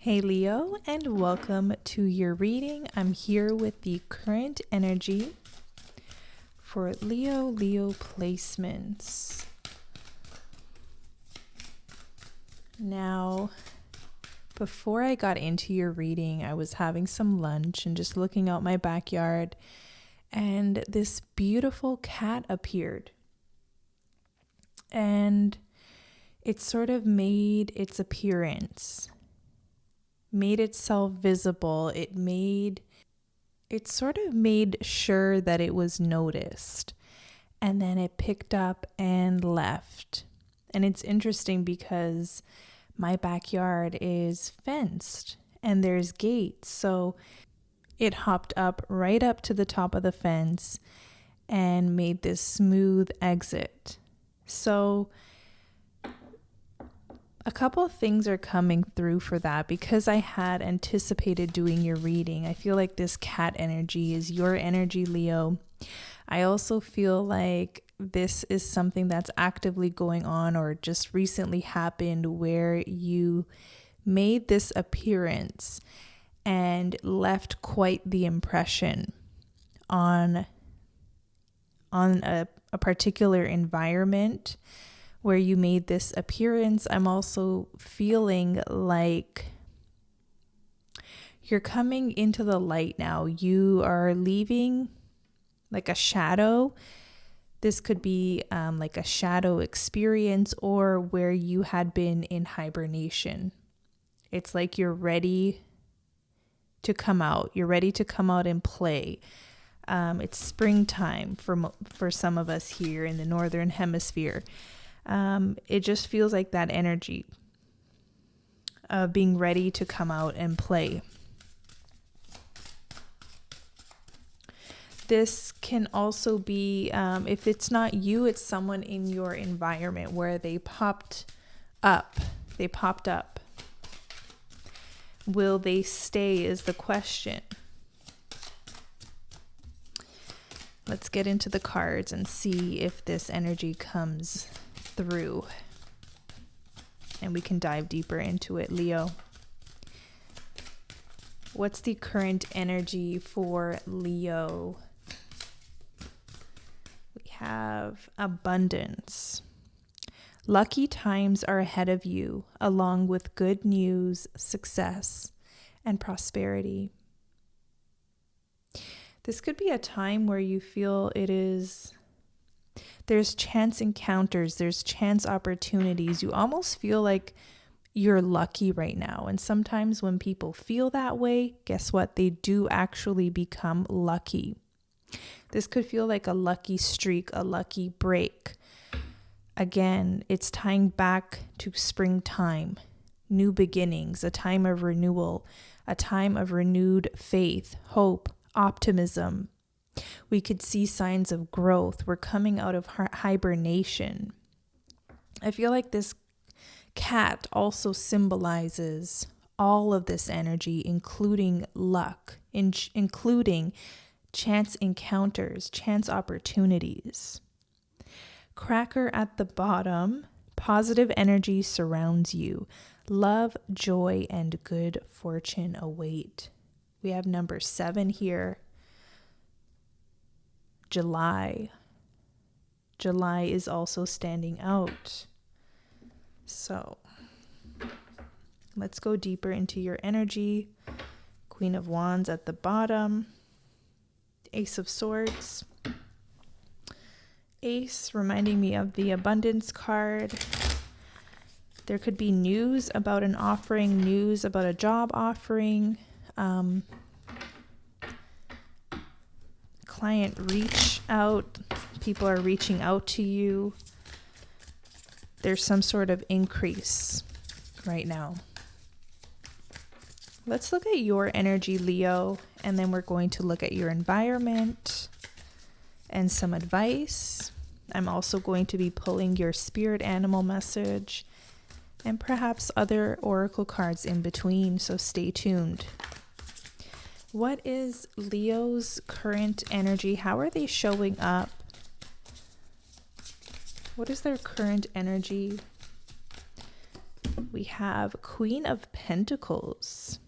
Hey Leo, and welcome to your reading. I'm here with the current energy for Leo placements. Now, before I got into your reading, I was having some lunch and just looking out my backyard, and this beautiful cat appeared. And it sort of made its appearance, made itself visible. It sort of made sure that it was noticed, and then it picked up and left. And it's interesting because my backyard is fenced and there's gates, so it hopped up right up to the top of the fence and made this smooth exit. So a couple of things are coming through for that because I had anticipated doing your reading. I feel like this cat energy is your energy, Leo. I also feel like this is something that's actively going on or just recently happened where you made this appearance and left quite the impression on a particular environment where you made this appearance. I'm also feeling like you're coming into the light now. You are leaving like a shadow. This could be like a shadow experience or where you had been in hibernation. It's like you're ready to come out. You're ready to come out and play. It's springtime for some of us here in the Northern Hemisphere. It just feels like that energy of being ready to come out and play. This can also be, if it's not you, it's someone in your environment where they popped up. Will they stay is the question. Let's get into the cards and see if this energy comes through, and we can dive deeper into it. Leo, what's the current energy for Leo? We have abundance. Lucky times are ahead of you, along with good news, success, and prosperity. This could be a time where you feel there's chance encounters, there's chance opportunities. You almost feel like you're lucky right now. And sometimes when people feel that way, guess what? They do actually become lucky. This could feel like a lucky streak, a lucky break. Again, it's tying back to springtime, new beginnings, a time of renewal, a time of renewed faith, hope, optimism. We could see signs of growth. We're coming out of hibernation. I feel like this cat also symbolizes all of this energy, including luck, including chance encounters, chance opportunities. Cracker at the bottom, positive energy surrounds you. Love, joy, and good fortune await. We have number 7 here. July. July is also standing out. So let's go deeper into your energy. Queen of Wands at the bottom. Ace of Swords. Ace reminding me of the abundance card. There could be news about an offering, news about a job offering. Client reach out. People are reaching out to you. There's some sort of increase right now. Let's look at your energy, Leo, and then we're going to look at your environment and some advice. I'm also going to be pulling your spirit animal message and perhaps other oracle cards in between, so stay tuned. What is Leo's current energy? How are they showing up? What is their current energy? we have Queen of Pentacles.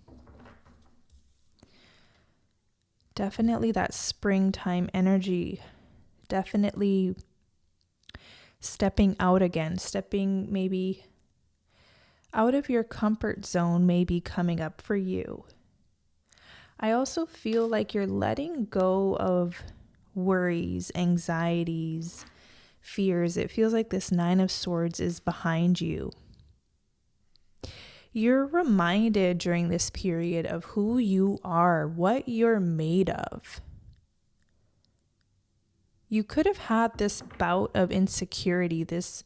Definitely that springtime energy. Definitely stepping out again, stepping maybe out of your comfort zone may be coming up for you. I also feel like you're letting go of worries, anxieties, fears. It feels like this Nine of Swords is behind you. You're reminded during this period of who you are, what you're made of. You could have had this bout of insecurity, this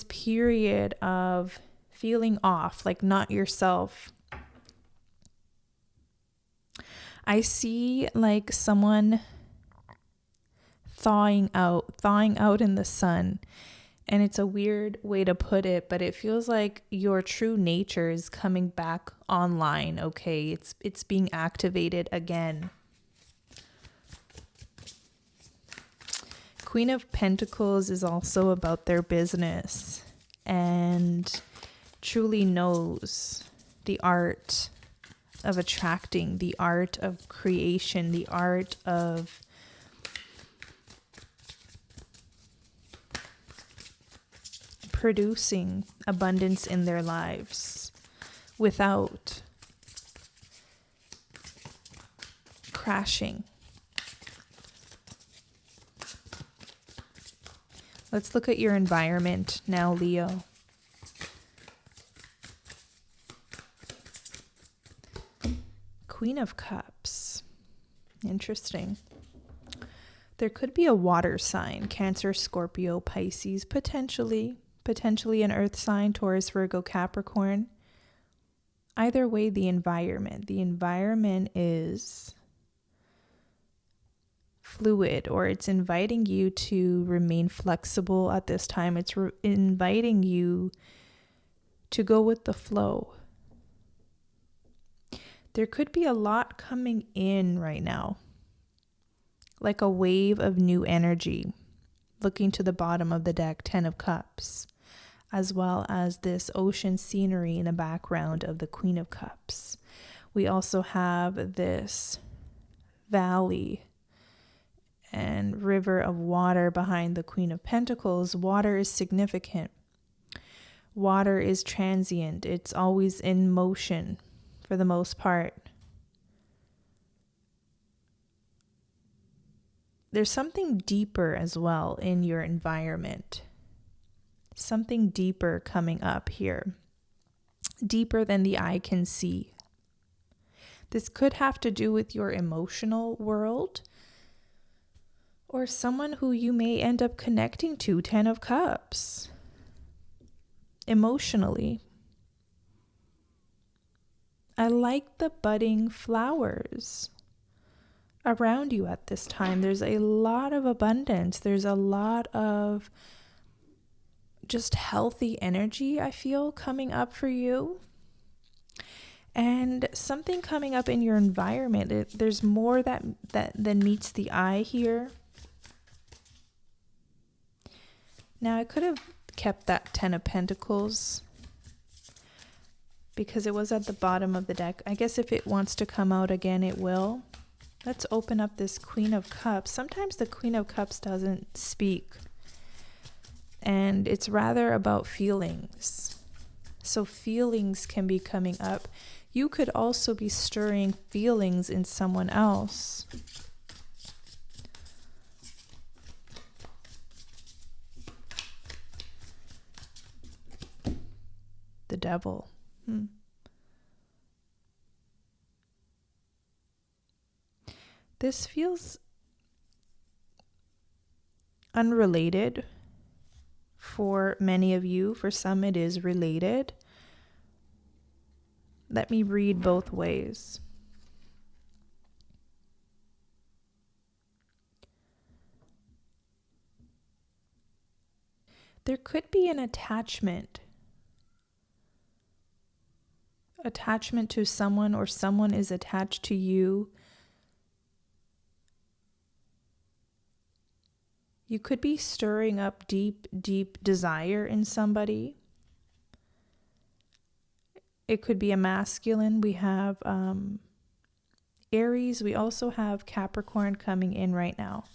period of feeling off, like not yourself. I see like someone thawing out in the sun. And it's a weird way to put it, but it feels like your true nature is coming back online, okay? It's being activated again. Queen of Pentacles is also about their business and truly knows the art of attracting, the art of creation, the art of producing abundance in their lives without crashing. Let's look at your environment now, Leo. Queen of Cups. Interesting. There could be a water sign, Cancer, Scorpio, Pisces, potentially an earth sign, Taurus, Virgo, Capricorn. Either way, the environment is fluid, or it's inviting you to remain flexible at this time. It's inviting you to go with the flow. There could be a lot coming in right now, like a wave of new energy. Looking to the bottom of the deck, 10 of Cups, as well as this ocean scenery in the background of the Queen of Cups. We also have this valley and river of water behind the Queen of Pentacles. Water is significant. Water is transient. It's always in motion for the most part. There's something deeper as well in your environment. Something deeper coming up here. Deeper than the eye can see. This could have to do with your emotional world or someone who you may end up connecting to, 10 of Cups. Emotionally. I like the budding flowers around you at this time. There's a lot of abundance. There's a lot of just healthy energy, I feel, coming up for you. And something coming up in your environment. There's more than meets the eye here. Now, I could have kept that 10 of Pentacles because it was at the bottom of the deck. I guess if it wants to come out again, it will. Let's open up this Queen of Cups. Sometimes the Queen of Cups doesn't speak, and it's rather about feelings. So feelings can be coming up. You could also be stirring feelings in someone else. The Devil. This feels unrelated for many of you. For some, it is related. Let me read both ways. There could be an attachment to someone, or someone is attached to you. You could be stirring up deep, deep desire in somebody. it could be a masculine. We have Aries. We also have Capricorn coming in right now.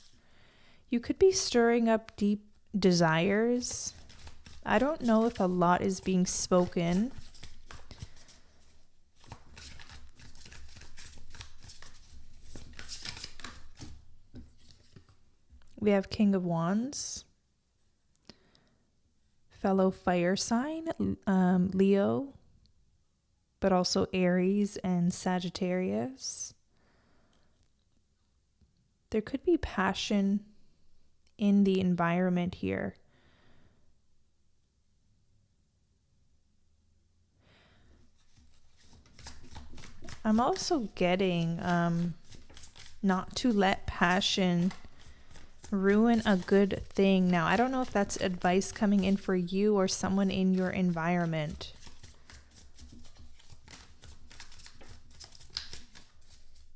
You could be stirring up deep desires. I don't know if a lot is being spoken. We have King of Wands, fellow fire sign, Leo, but also Aries and Sagittarius. There could be passion in the environment here. I'm also getting not to let passion ruin a good thing. Now, I don't know if that's advice coming in for you or someone in your environment.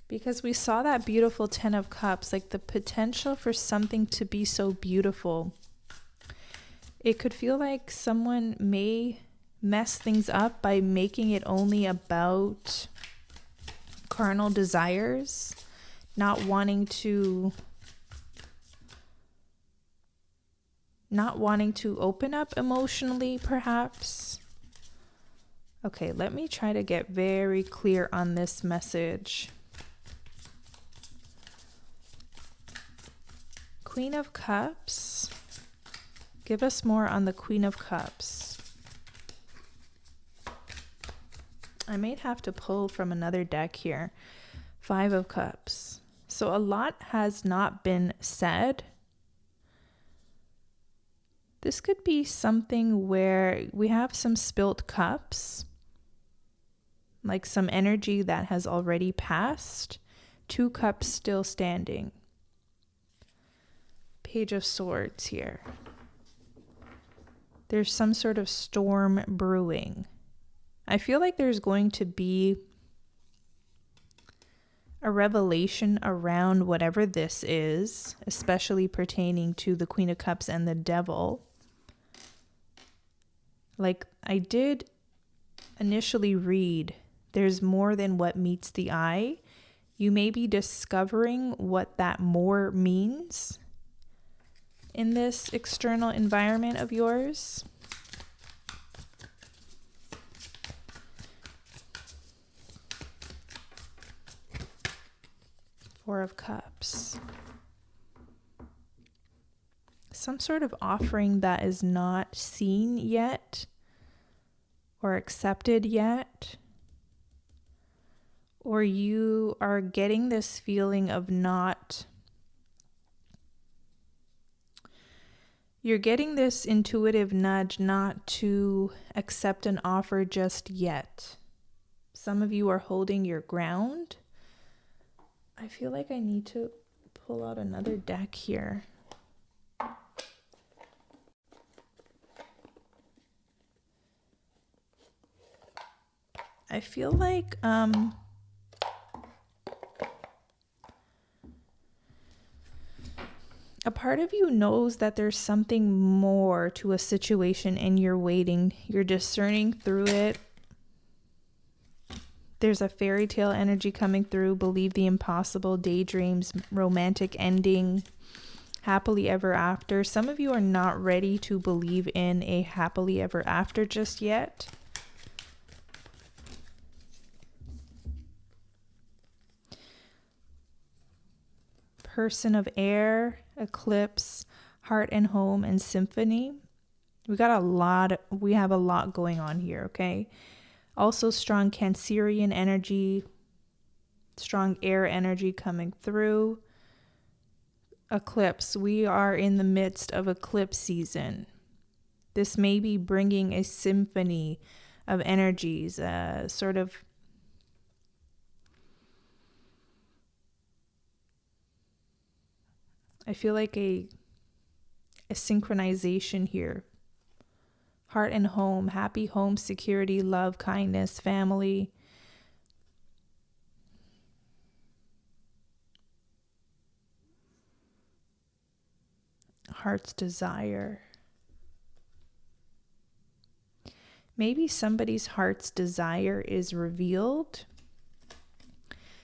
Because we saw that beautiful 10 of Cups, like the potential for something to be so beautiful. It could feel like someone may mess things up by making it only about carnal desires, not wanting to open up emotionally, perhaps. Okay, let me try to get very clear on this message. Queen of Cups. Give us more on the Queen of Cups. I may have to pull from another deck here. 5 of Cups. So a lot has not been said. This could be something where we have some spilt cups, like some energy that has already passed. 2 cups still standing. Page of Swords here. There's some sort of storm brewing. I feel like there's going to be a revelation around whatever this is, especially pertaining to the Queen of Cups and the Devil. Like I did initially read, there's more than what meets the eye. You may be discovering what that more means in this external environment of yours. Four of Cups. Some sort of offering that is not seen yet or accepted yet. Or you are getting this feeling of you're getting this intuitive nudge not to accept an offer just yet. Some of you are holding your ground. I feel like I need to pull out another deck here. I feel like a part of you knows that there's something more to a situation and you're waiting. You're discerning through it. There's a fairy tale energy coming through. Believe the impossible, daydreams, romantic ending, happily ever after. Some of you are not ready to believe in a happily ever after just yet. Person of air, eclipse, heart and home, and symphony. We have a lot going on here, okay? Also strong Cancerian energy, strong air energy coming through. Eclipse, we are in the midst of eclipse season. This may be bringing a symphony of energies, sort of I feel like a synchronization here. Heart and home, happy home, security, love, kindness, family. Heart's desire. Maybe somebody's heart's desire is revealed.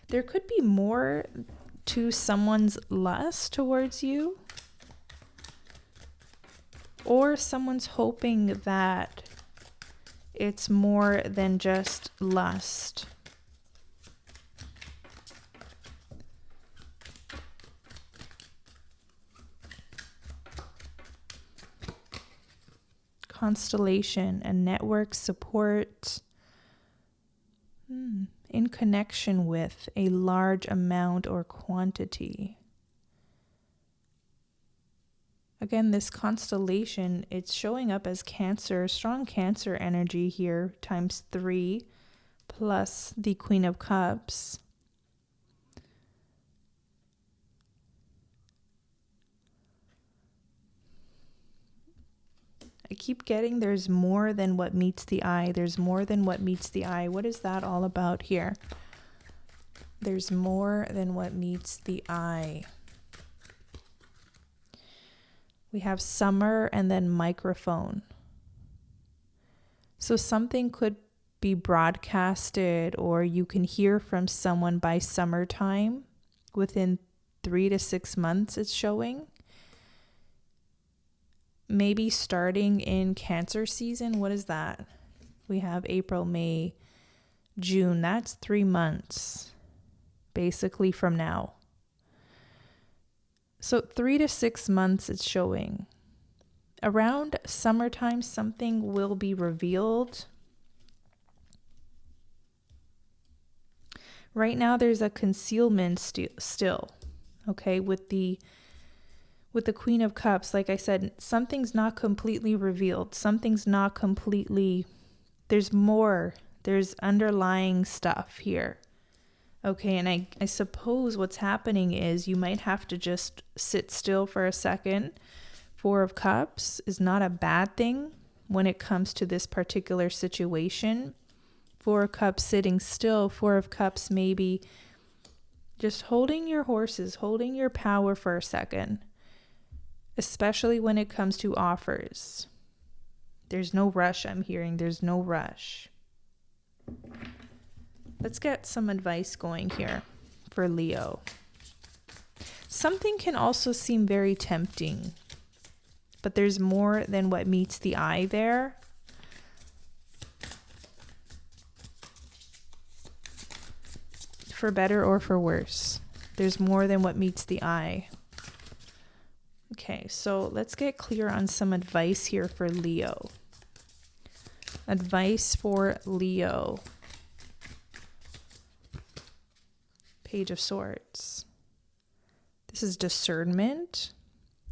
There could be more to someone's lust towards you, or someone's hoping that it's more than just lust. Constellation and network support in connection with a large amount or quantity. Again, this constellation, it's showing up as Cancer, strong Cancer energy here, times 3, plus the Queen of Cups. I keep getting there's more than what meets the eye. There's more than what meets the eye. What is that all about here? There's more than what meets the eye. We have summer and then microphone. So something could be broadcasted, or you can hear from someone by summertime within 3 to 6 months, it's showing. Maybe starting in Cancer season. What is that? We have April, May, June. That's 3 months basically from now. So 3 to 6 months it's showing. Around summertime, something will be revealed. Right now, there's a concealment still, okay, with the Queen of Cups. Like I said, something's not completely revealed. Something's not completely, there's more. There's underlying stuff here. Okay, and I suppose what's happening is you might have to just sit still for a second. 4 of Cups is not a bad thing when it comes to this particular situation. 4 of Cups sitting still, 4 of Cups maybe just holding your horses, holding your power for a second, especially when it comes to offers. There's no rush, I'm hearing. There's no rush. Let's get some advice going here for Leo. Something can also seem very tempting, but there's more than what meets the eye there. For better or for worse, there's more than what meets the eye. Okay, so let's get clear on some advice here for Leo. Advice for Leo. Page of Swords. This is discernment.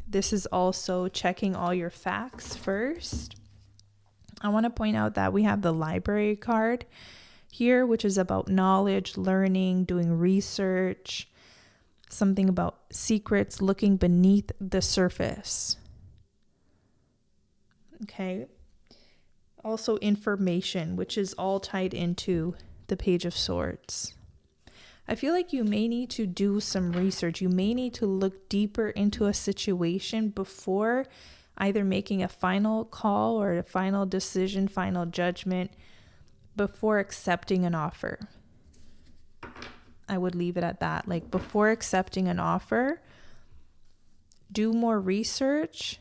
This is also checking all your facts first. I want to point out that we have the library card here, which is about knowledge, learning, doing research, something about secrets, looking beneath the surface. Okay. Also information, which is all tied into the Page of Swords. I feel like you may need to do some research. You may need to look deeper into a situation before either making a final call or a final decision, final judgment, before accepting an offer. I would leave it at that. Like, before accepting an offer, do more research,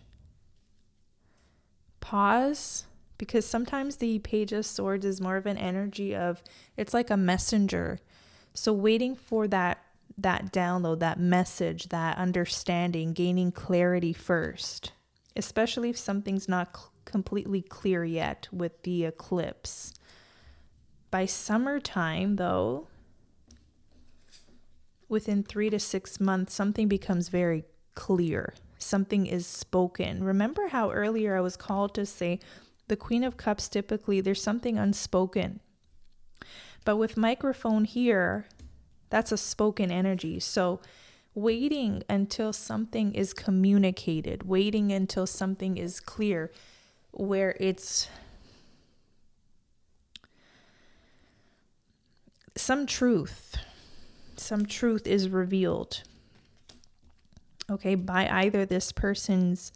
pause, because sometimes the Page of Swords is more of an energy of, it's like a messenger. So waiting for that download, that message, that understanding, gaining clarity first, especially if something's not completely clear yet with the eclipse. By summertime, though, within 3 to 6 months, something becomes very clear. Something is spoken. Remember how earlier I was called to say the Queen of Cups, typically there's something unspoken. But with microphone here, that's a spoken energy. So waiting until something is communicated, waiting until something is clear, where it's some truth is revealed, okay, by either this person's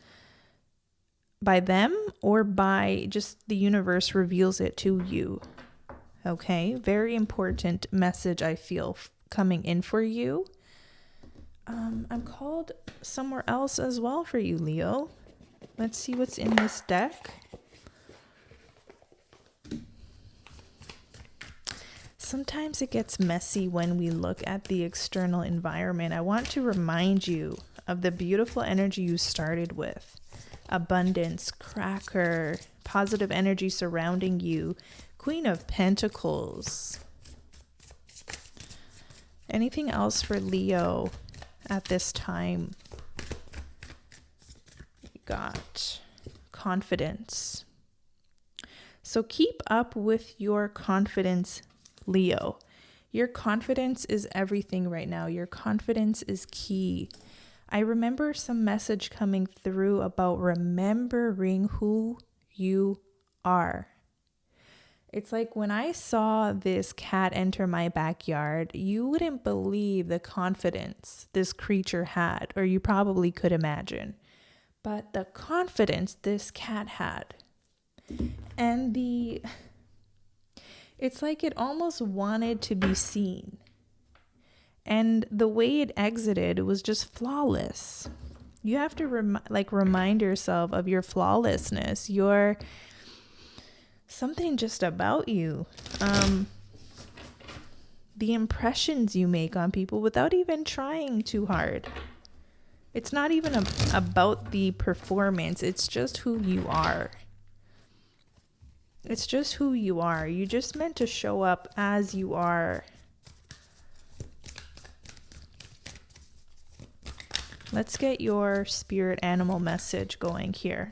by them or by just the universe reveals it to you. Okay, very important message I feel coming in for you. I'm called somewhere else as well for you, Leo. Let's see what's in this deck. Sometimes it gets messy when we look at the external environment. I want to remind you of the beautiful energy you started with. Abundance, cracker, positive energy surrounding you. Queen of Pentacles. Anything else for Leo at this time? You got confidence. So keep up with your confidence, Leo. Your confidence is everything right now. Your confidence is key. I remember some message coming through about remembering who you are. It's like when I saw this cat enter my backyard, you wouldn't believe the confidence this creature had, or you probably could imagine. But the confidence this cat had, and it's like it almost wanted to be seen. And the way it exited was just flawless. You have to remind yourself of your flawlessness, your something just about you. The impressions you make on people without even trying too hard. It's not even about the performance. It's just who you are. It's just who you are. You just meant to show up as you are. Let's get your spirit animal message going here.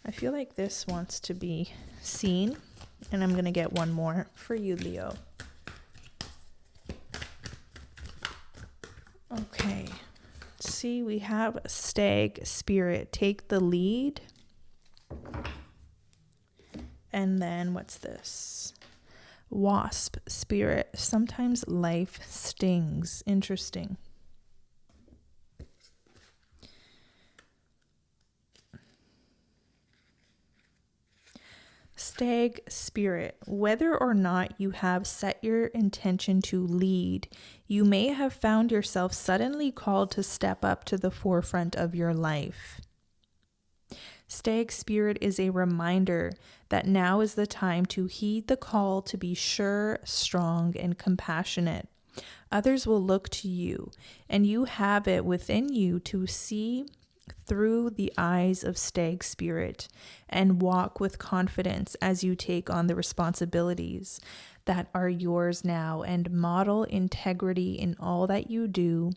I feel like this wants to be seen, and I'm going to get one more for you, Leo. Okay. Let's see, we have stag spirit. Take the lead. And then what's this? Wasp spirit. Sometimes life stings. Interesting. Stag spirit. Whether or not you have set your intention to lead, you may have found yourself suddenly called to step up to the forefront of your life. Stag spirit is a reminder that now is the time to heed the call to be sure, strong, and compassionate. Others will look to you, and you have it within you to see through the eyes of stag spirit and walk with confidence as you take on the responsibilities that are yours now, and model integrity in all that you do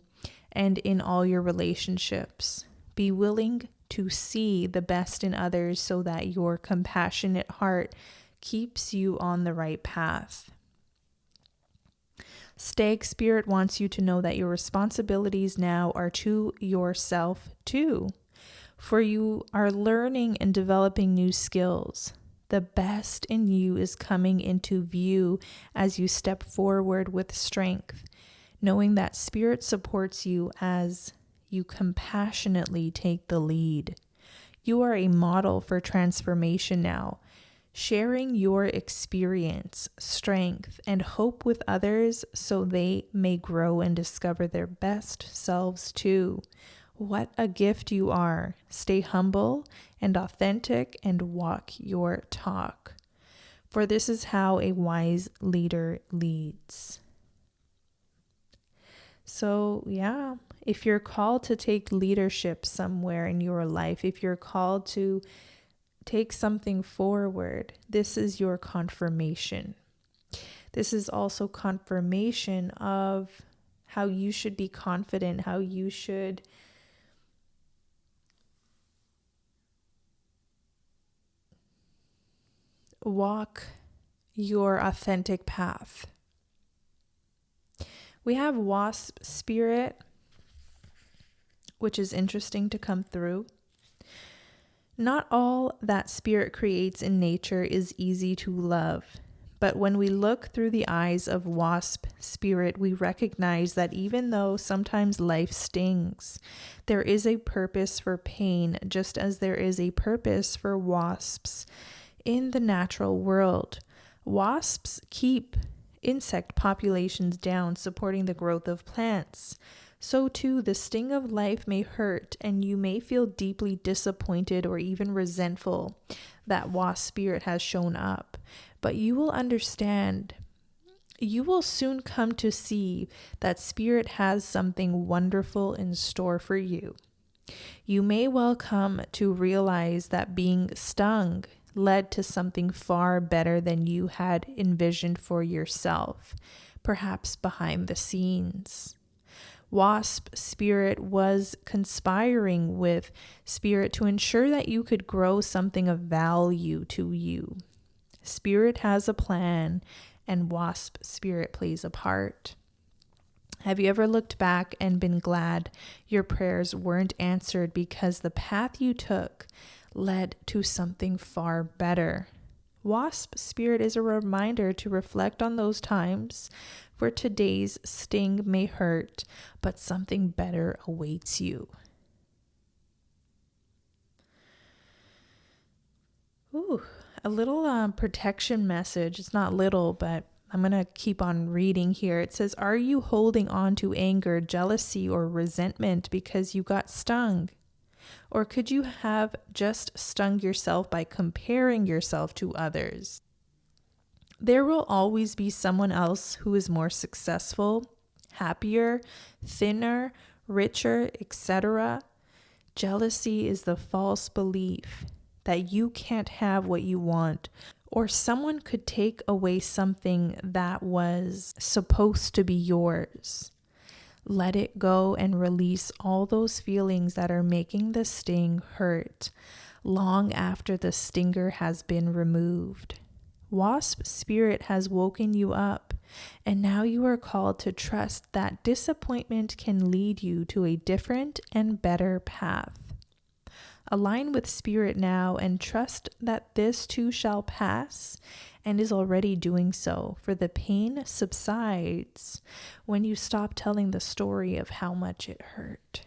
and in all your relationships. Be willing to see the best in others so that your compassionate heart keeps you on the right path. Stag spirit wants you to know that your responsibilities now are to yourself too, for you are learning and developing new skills. The best in you is coming into view as you step forward with strength, knowing that spirit supports you as you compassionately take the lead. You are a model for transformation now, sharing your experience, strength, and hope with others so they may grow and discover their best selves too. What a gift you are. Stay humble and authentic and walk your talk, for this is how a wise leader leads. So, yeah, if you're called to take leadership somewhere in your life, if you're called to take something forward, this is your confirmation. This is also confirmation of how you should be confident, how you should walk your authentic path. We have wasp spirit, which is interesting to come through. Not all that spirit creates in nature is easy to love, But when we look through the eyes of wasp spirit, we recognize that even though sometimes life stings, there is a purpose for pain, just as there is a purpose for wasps in the natural world. Wasps keep insect populations down, supporting the growth of plants. So too, the sting of life may hurt, and you may feel deeply disappointed or even resentful that wasp spirit has shown up. But you will understand, you will soon come to see that spirit has something wonderful in store for you. You may well come to realize that being stung led to something far better than you had envisioned for yourself, perhaps behind the scenes. Wasp spirit was conspiring with spirit to ensure that you could grow something of value to you. Spirit has a plan, and wasp spirit plays a part. Have you ever looked back and been glad your prayers weren't answered because the path you took led to something far better? Wasp spirit is a reminder to reflect on those times where today's sting may hurt, but something better awaits you. Ooh, a little protection message. It's not little, but I'm going to keep on reading here. It says, are you holding on to anger, jealousy, or resentment because you got stung? Or could you have just stung yourself by comparing yourself to others? There will always be someone else who is more successful, happier, thinner, richer, etc. Jealousy is the false belief that you can't have what you want, or someone could take away something that was supposed to be yours. Let it go and release all those feelings that are making the sting hurt long after the stinger has been removed. Wasp spirit has woken you up, and now you are called to trust that disappointment can lead you to a different and better path. Align with spirit now and trust that this too shall pass, and is already doing so, for the pain subsides when you stop telling the story of how much it hurt.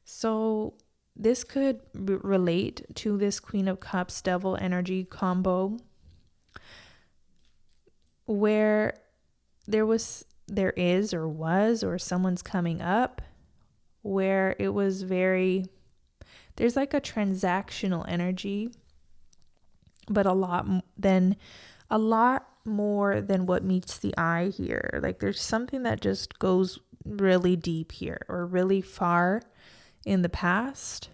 So this could relate to this Queen of Cups Devil energy combo, where there is or was, or someone's coming up, where it was there's like a transactional energy, but a lot more than what meets the eye here. Like there's something that just goes really deep here, or really far in the past.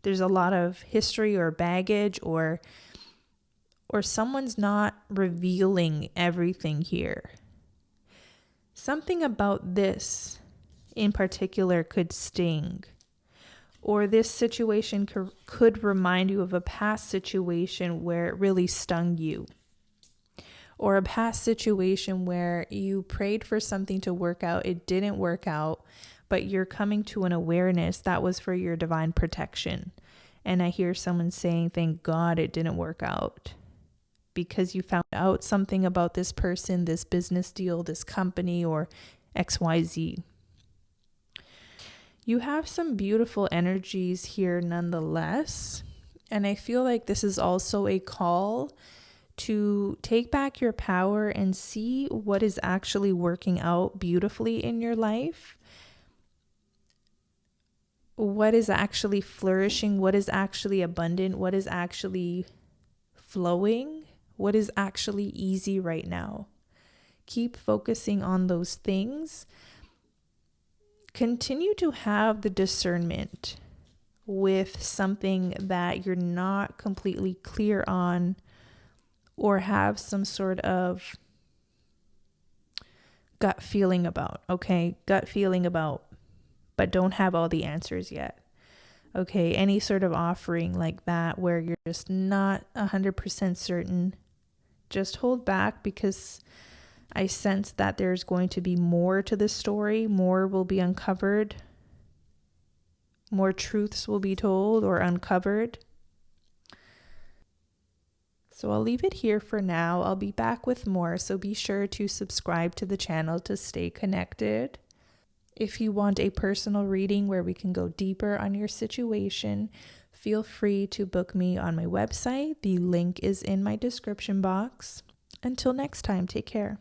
There's a lot of history or baggage, or someone's not revealing everything here. Something about this in particular could sting, or this situation could remind you of a past situation where it really stung you, or a past situation where you prayed for something to work out, it didn't work out, but you're coming to an awareness that was for your divine protection. And I hear someone saying, thank God it didn't work out, because you found out something about this person, this business deal, this company, or XYZ. You have some beautiful energies here nonetheless. And I feel like this is also a call to take back your power and see what is actually working out beautifully in your life. What is actually flourishing? What is actually abundant? What is actually flowing? What is actually easy right now? Keep focusing on those things. Continue to have the discernment with something that you're not completely clear on, or have some sort of gut feeling about, but don't have all the answers yet. Okay, any sort of offering like that where you're just not 100% certain, just hold back, because I sense that there's going to be more to the story. More will be uncovered. More truths will be told or uncovered. So I'll leave it here for now. I'll be back with more, so be sure to subscribe to the channel to stay connected. If you want a personal reading where we can go deeper on your situation, feel free to book me on my website. The link is in my description box. Until next time, take care.